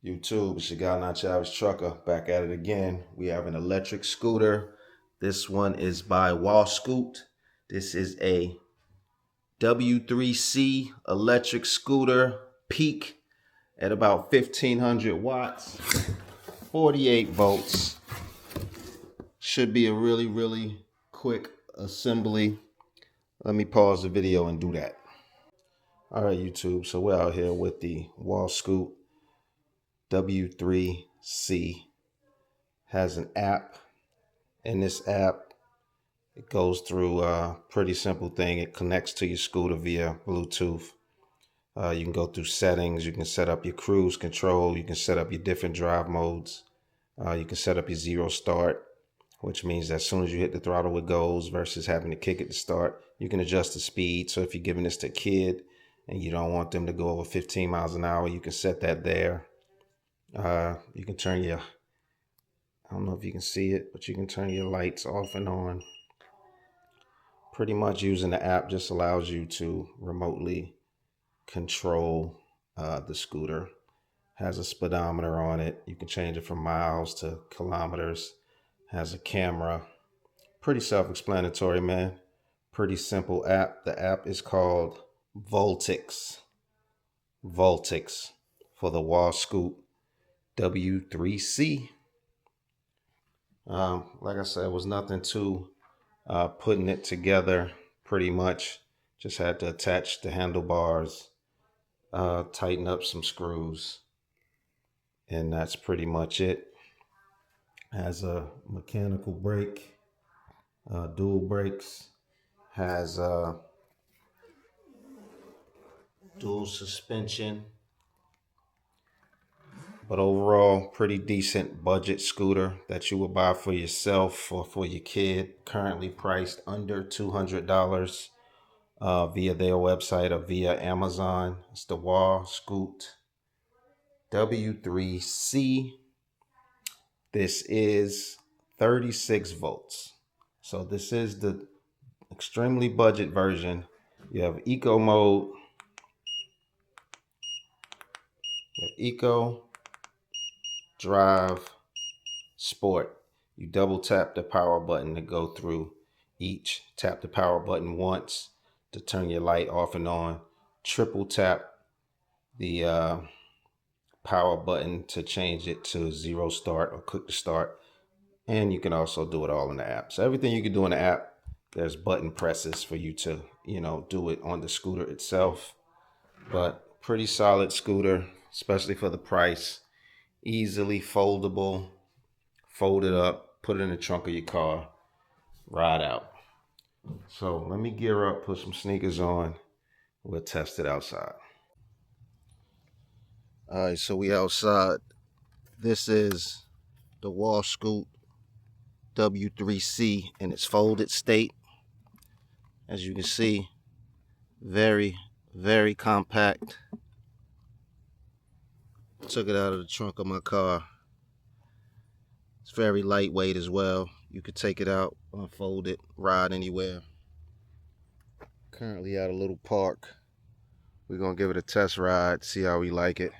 YouTube, it's your guy Nachavis Trucker back at it again. We have an electric scooter. This one is by Wawscote. This is a W3C electric scooter, peak at about 1500 watts, 48 volts. Should be a really quick assembly. Let me pause the video and do that. All right, YouTube. So we're out here with the Wawscote W3C. Has an app. In this app, it goes through a pretty simple thing. It connects to your scooter via Bluetooth. You can go through settings. You can set up your cruise control. You can set up your different drive modes. You can set up your zero start, which means that as soon as you hit the throttle, it goes versus having to kick it to start. You can adjust the speed. So if you're giving this to a kid and you don't want them to go over 15 miles an hour, you can set that there. You can turn your, I don't know if you can see it, but you can turn your lights off and on. Pretty much using the app just allows you to remotely control the scooter. Has a speedometer on it. You can change it from miles to kilometers. Has a camera. Pretty self-explanatory, man. Pretty simple app. The app is called Voltix. Voltix for the Wawscote W3C. Like I said, it was nothing too putting it together. Pretty much just had to attach the handlebars, tighten up some screws, and that's pretty much it. Has a mechanical brake, dual brakes, has dual suspension, but overall pretty decent budget scooter that you would buy for yourself or for your kid. Currently priced under $200 via their website or via Amazon. It's the Wawscote W3C. This is 36 volts. So this is the extremely budget version. You have eco mode, you have eco, drive, sport. You double tap the power button to go through each. Tap the power button once to turn your light off and on. Triple tap the power button to change it to zero start or quick to start. And you can also do it all in the app. So everything you can do in the app, there's button presses for you to, do it on the scooter itself. But pretty solid scooter, especially for the price. Easily foldable, fold it up, put it in the trunk of your car, ride out. So let me gear up, put some sneakers on. We'll test it outside. All right, so we outside. This is the Wawscote W3C in its folded state. As you can see, very compact. Took it out of the trunk of my car. It's very lightweight as well. You could take it out, unfold it, ride anywhere. Currently at a little park. We're gonna give it a test ride, see how we like it.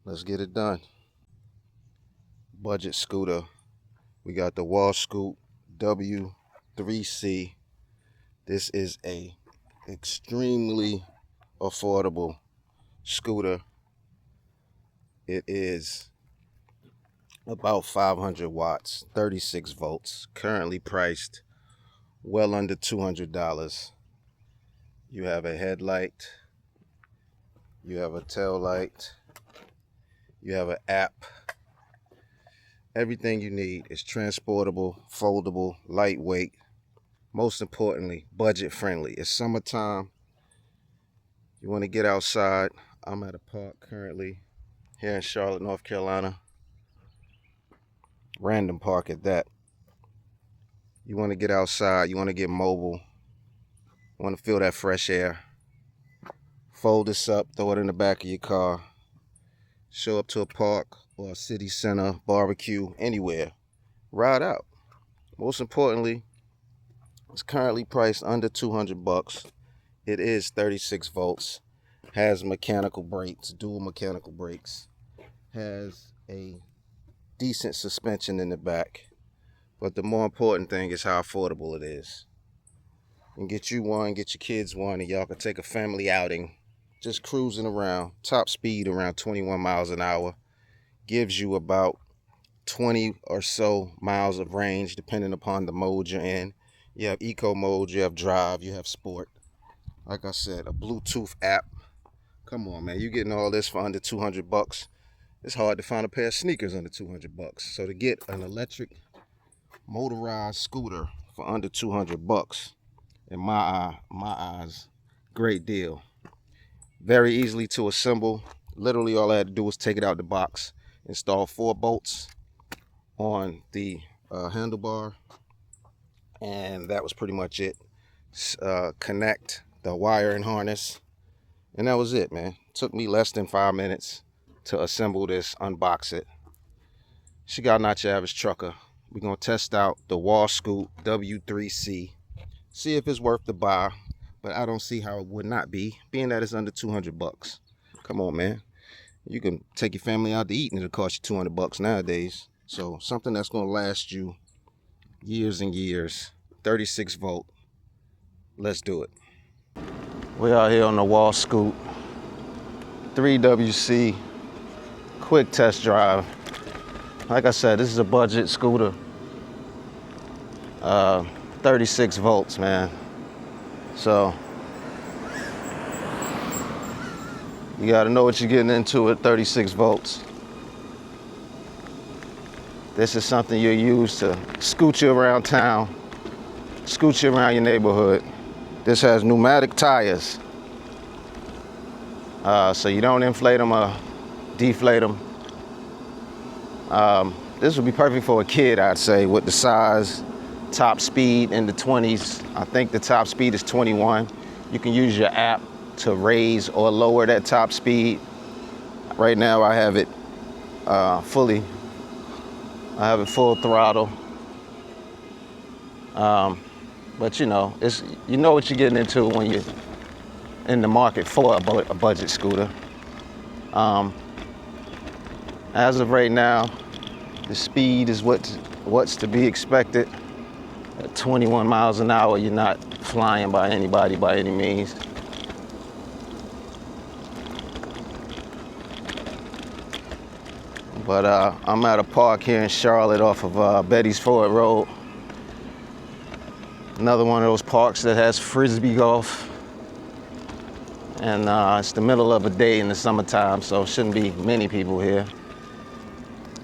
Let's get it done. Budget scooter. We got the Wawscote W3C. This is a extremely affordable scooter. It is about 500 watts, 36 volts, currently priced well under $200. You have a headlight, you have a tail light, you have an app. Everything you need is transportable, foldable, lightweight. Most importantly, budget friendly. It's summertime. You want to get outside. I'm at a park currently here in Charlotte, North Carolina. Random park at that. You want to get outside. You want to get mobile. You want to feel that fresh air. Fold this up, throw it in the back of your car. Show up to a park or a city center, barbecue, anywhere. Ride out. Most importantly, it's currently priced under 200 bucks. It is 36 volts. Has mechanical brakes, dual mechanical brakes. Has a decent suspension in the back. But the more important thing is how affordable it is. And get you one, get your kids one, and y'all can take a family outing. Just cruising around, top speed around 21 miles an hour. Gives you about 20 or so miles of range depending upon the mode you're in. You have eco mode, you have drive, you have sport. Like I said, a Bluetooth app. Come on, man, you getting all this for under 200 bucks. It's hard to find a pair of sneakers under 200 bucks. So to get an electric motorized scooter for under 200 bucks, in my eyes, great deal. Very easily to assemble. Literally all I had to do was take it out the box, install 4 bolts on the handlebar, and that was pretty much it. Connect the wire and harness, and that was it, man. Took me less than 5 minutes to assemble this, unbox it. She got not your average trucker. We're gonna test out the Wawscote W3C, see if it's worth the buy, but I don't see how it would not be, being that it's under 200 bucks. Come on, man. You can take your family out to eat and it'll cost you 200 bucks nowadays. So something that's gonna last you years and years. 36 volt. Let's do it. We out here on the Wawscote 3WC quick test drive. Like I said, this is a budget scooter. 36 volts, man. So you gotta know what you're getting into at 36 volts. This is something you'll use to scoot you around town, scoot you around your neighborhood. This has pneumatic tires, so you don't inflate them or deflate them. This would be perfect for a kid, I'd say, with the size, top speed in the 20s. I think the top speed is 21. You can use your app to raise or lower that top speed. Right now I have it full throttle. But you know what you're getting into when you're in the market for a budget scooter. As of right now, the speed is what's to be expected. At 21 miles an hour, you're not flying by anybody by any means. But I'm at a park here in Charlotte off of Betty's Ford Road. Another one of those parks that has frisbee golf. And it's the middle of a day in the summertime, so shouldn't be many people here.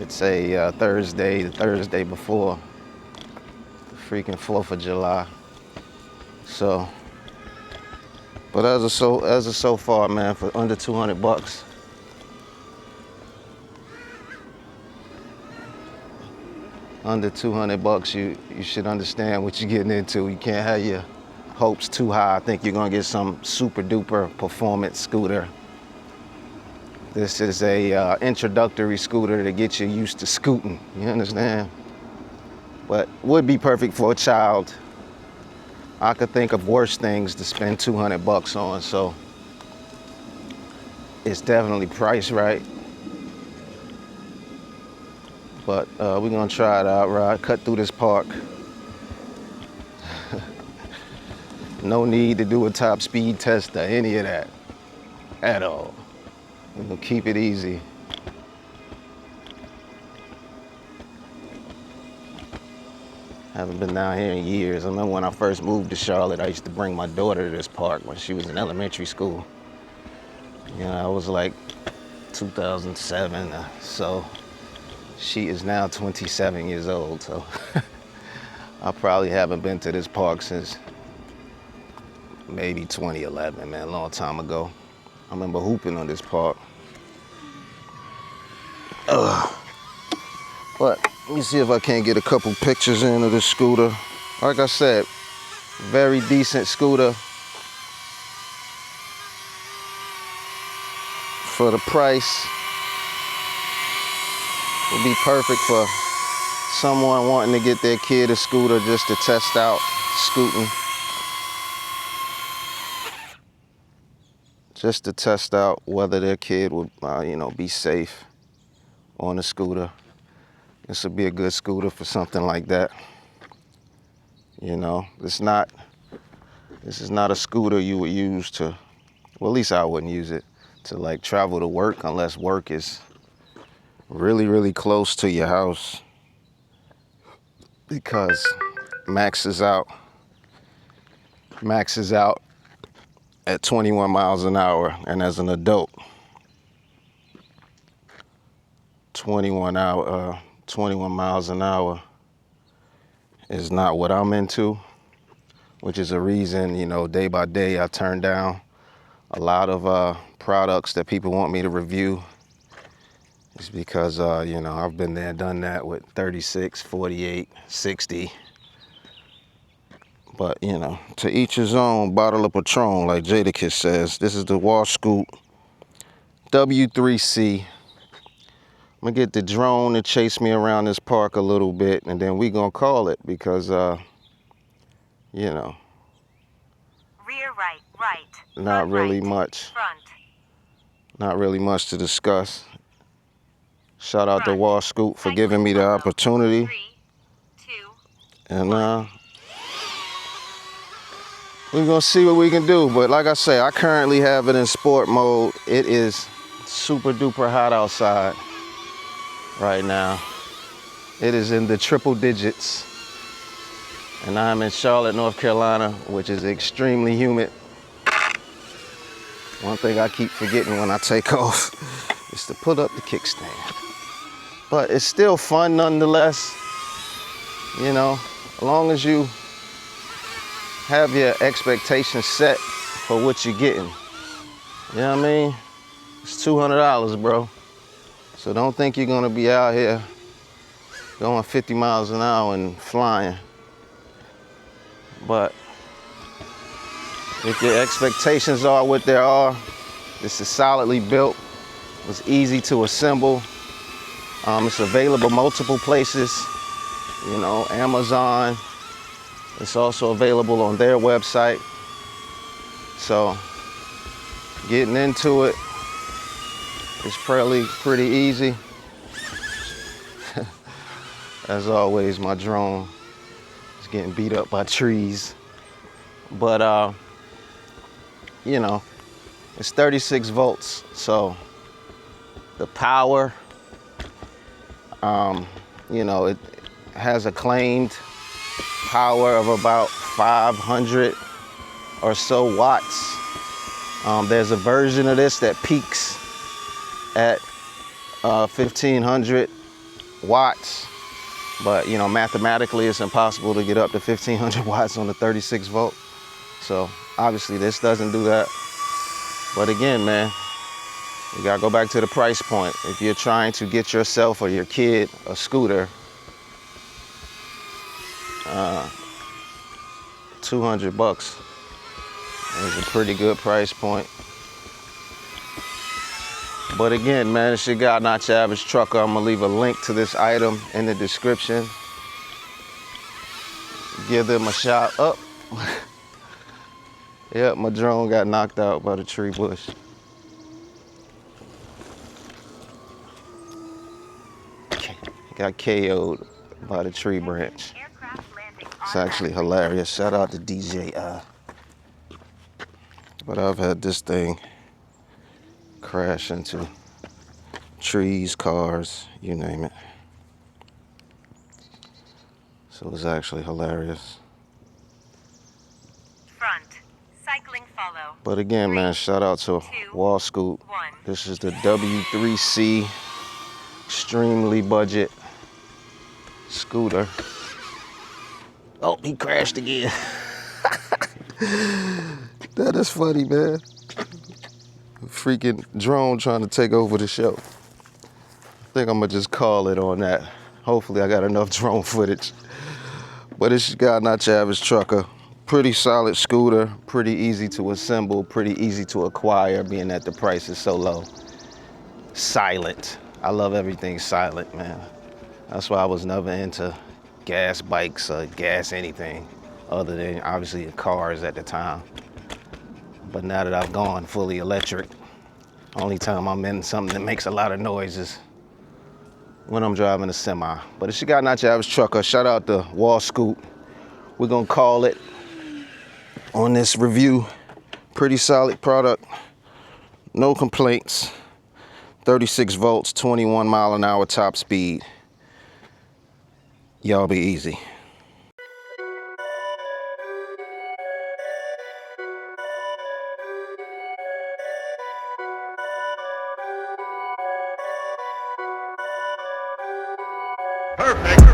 It's a Thursday, the Thursday before the freaking 4th of July. So, but as of so far, man, for under 200 bucks. Under 200 bucks, you should understand what you're getting into. You can't have your hopes too high. I think you're gonna get some super duper performance scooter. This is a introductory scooter to get you used to scooting, you understand? But would be perfect for a child. I could think of worse things to spend 200 bucks on, so it's definitely priced right. But we're gonna try it out, right? Cut through this park. No need to do a top speed test or any of that at all. We're gonna keep it easy. Haven't been down here in years. I remember when I first moved to Charlotte, I used to bring my daughter to this park when she was in elementary school. You know, I was like 2007, so she is now 27 years old, so I probably haven't been to this park since maybe 2011, man, a long time ago. I remember hooping on this park. But let me see if I can't get a couple pictures in of this scooter. Like I said, very decent scooter. For the price, would be perfect for someone wanting to get their kid a scooter just to test out scooting. just to test out whether their kid would, be safe on a scooter. This would be a good scooter for something like that. This is not a scooter you would use to, well, at least I wouldn't use it to like travel to work unless work is really, really close to your house, because maxes out at 21 miles an hour, and as an adult, 21 miles an hour is not what I'm into, which is a reason, day by day I turn down a lot of products that people want me to review. It's because, I've been there, done that with 36, 48, 60. But, to each his own. Bottle of Patron, like Jadakiss says. This is the Wawscote W3C. I'm going to get the drone to chase me around this park a little bit, and then we going to call it because, Rear right. Not really much. Front. Not really much to discuss. Shout out to Wawscote for giving me the opportunity. 3, 2, and we're gonna see what we can do. But like I say, I currently have it in sport mode. It is super duper hot outside right now. It is in the triple digits. And I'm in Charlotte, North Carolina, which is extremely humid. One thing I keep forgetting when I take off is to put up the kickstand. But it's still fun nonetheless. As long as you have your expectations set for what you're getting. You know what I mean? It's $200, bro. So don't think you're gonna be out here going 50 miles an hour and flying. But if your expectations are what they are, this is solidly built. It's easy to assemble. It's available multiple places, Amazon. It's also available on their website. So getting into it is pretty easy. As always, my drone is getting beat up by trees. But, it's 36 volts. So the power, it has a claimed power of about 500 or so watts. There's a version of this that peaks at 1500 watts, but mathematically it's impossible to get up to 1500 watts on the 36 volt. So obviously this doesn't do that. But again, man, you gotta go back to the price point. If you're trying to get yourself or your kid a scooter, $200 is a pretty good price point. But again, man, it's your guy, not your average trucker. I'm gonna leave a link to this item in the description. Give them a shout up. Yep, my drone got knocked out by the tree bush. Got KO'd by the tree branch. It's actually hilarious. Shout out to DJ. But I've had this thing crash into trees, cars, you name it. So it was actually hilarious. Front. Cycling follow. But again, man, shout out to Wawscote. This is the W3C extremely budget scooter. Oh, he crashed again. That is funny, man. Freaking drone trying to take over the show. I think I'm gonna just call it on that. Hopefully I got enough drone footage. But it's your guy, not your average trucker. Pretty solid scooter, pretty easy to assemble, pretty easy to acquire, being that the price is so low. Silent. I love everything silent, man. That's why I was never into gas bikes or gas anything other than obviously cars at the time. But now that I've gone fully electric, only time I'm in something that makes a lot of noise is when I'm driving a semi. But if you got not your average trucker, shout out to Wawscote. We're gonna call it on this review. Pretty solid product, no complaints. 36 volts, 21 mile an hour top speed. Y'all be easy. Perfect.